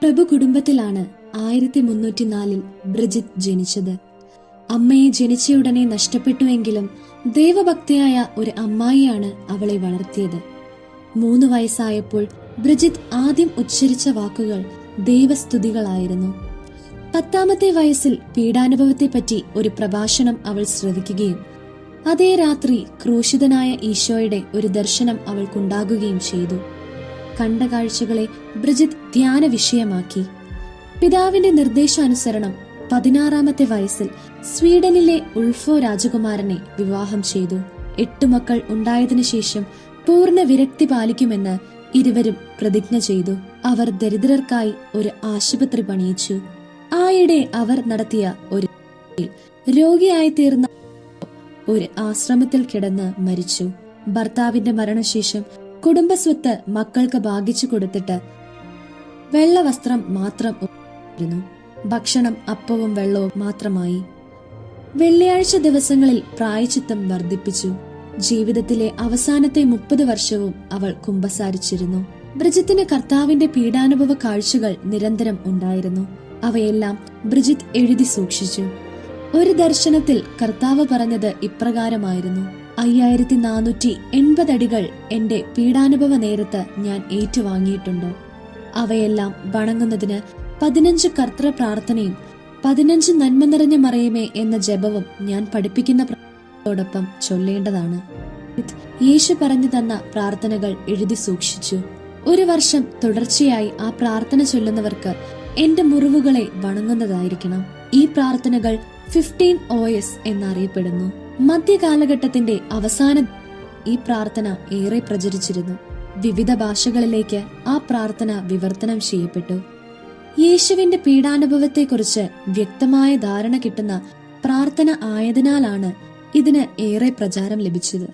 പ്രഭു കുടുംബത്തിലാണ് 1304 ബ്രിജിത്ത് ജനിച്ചത്. അമ്മയെ ജനിച്ചയുടനെ നഷ്ടപ്പെട്ടുവെങ്കിലും ദൈവഭക്തിയായ ഒരു അമ്മായിയാണ് അവളെ വളർത്തിയത്. 3 വയസ്സായപ്പോൾ ബ്രിജിത്ത് ആദ്യം ഉച്ചരിച്ച വാക്കുകൾ ദൈവസ്തുതികളായിരുന്നു. 10ാമത്തെ വയസ്സിൽ പീഡാനുഭവത്തെപ്പറ്റി ഒരു പ്രഭാഷണം അവൾ ശ്രവിക്കുകയും അതേ രാത്രി ക്രൂശിതനായ ഈശോയുടെ ഒരു ദർശനം അവൾക്കുണ്ടാകുകയും ചെയ്തു. കണ്ട കാഴ്ചകളെ ബ്രിജിത്ത് ധ്യാന വിഷയമാക്കി. പിതാവിന്റെ നിർദ്ദേശാനുസരണം 16ാമത്തെ വയസ്സിൽ സ്വീഡനിലെ ഉൾഫോ രാജകുമാരനെ വിവാഹം ചെയ്തു. 8 മക്കൾ ഉണ്ടായതിനു ശേഷം പൂർണ്ണ വിരക്തി പാലിക്കുമെന്ന് ഇരുവരും പ്രതിജ്ഞ ചെയ്തു. അവർ ദരിദ്രർക്കായി ഒരു ആശുപത്രി പണിയിച്ചു. ആയിടെ അവർ നടത്തിയ ഒരു രോഗിയായി തീർന്ന ഒരു ആശ്രമത്തിൽ കിടന്ന് മരിച്ചു. ഭർത്താവിന്റെ മരണശേഷം കുടുംബസ്വത്ത് മക്കൾക്ക് ഭാഗിച്ചു കൊടുത്തിട്ട് വെള്ള വസ്ത്രം മാത്രം ഉപയോഗിച്ചിരുന്നു. ഭക്ഷണം അപ്പവും വെള്ളവും മാത്രമായി. വെള്ളിയാഴ്ച ദിവസങ്ങളിൽ പ്രായശ്ചിത്തം വർദ്ധിപ്പിച്ചു. ജീവിതത്തിലെ അവസാനത്തെ 30 വർഷവും അവൾ കുമ്പസാരിച്ചിരുന്നു. ബ്രിജിത്തിന് കർത്താവിന്റെ പീഡാനുഭവ കാഴ്ചകൾ നിരന്തരം ഉണ്ടായിരുന്നു. അവയെല്ലാം ബ്രിജിത്ത് എഴുതി സൂക്ഷിച്ചു. ഒരു ദർശനത്തിൽ കർത്താവ് പറഞ്ഞത് ഇപ്രകാരമായിരുന്നു: 5480 അടികൾ എന്റെ പീഡാനുഭവ നേരത്ത് ഞാൻ ഏറ്റുവാങ്ങിയിട്ടുണ്ട്. അവയെല്ലാം വണങ്ങുന്നതിന് 15 കർത്തൃ പ്രാർത്ഥനയും 15 നന്മ നിറഞ്ഞ മറിയമേ എന്ന ജപവും ഞാൻ പഠിപ്പിക്കുന്നതോടൊപ്പം ചൊല്ലേണ്ടതാണ്. യേശു പറഞ്ഞു തന്ന പ്രാർത്ഥനകൾ എഴുതി സൂക്ഷിച്ചു. 1 വർഷം തുടർച്ചയായി ആ പ്രാർത്ഥന ചൊല്ലുന്നവർക്ക് എന്റെ മുറിവുകളെ വണങ്ങുന്നതായിരിക്കണം. ഈ പ്രാർത്ഥനകൾ 15 OS എന്നറിയപ്പെടുന്നു. മധ്യകാലഘട്ടത്തിന്റെ അവസാന ഈ പ്രാർത്ഥന ഏറെ പ്രചരിച്ചിരുന്നു. വിവിധ ഭാഷകളിലേക്ക് ആ പ്രാർത്ഥന വിവർത്തനം ചെയ്യപ്പെട്ടു. യേശുവിന്റെ പീഡാനുഭവത്തെക്കുറിച്ച് വ്യക്തമായ ധാരണ കിട്ടുന്ന പ്രാർത്ഥന ആയതിനാലാണ് ഇതിന് ഏറെ പ്രചാരം ലഭിച്ചത്.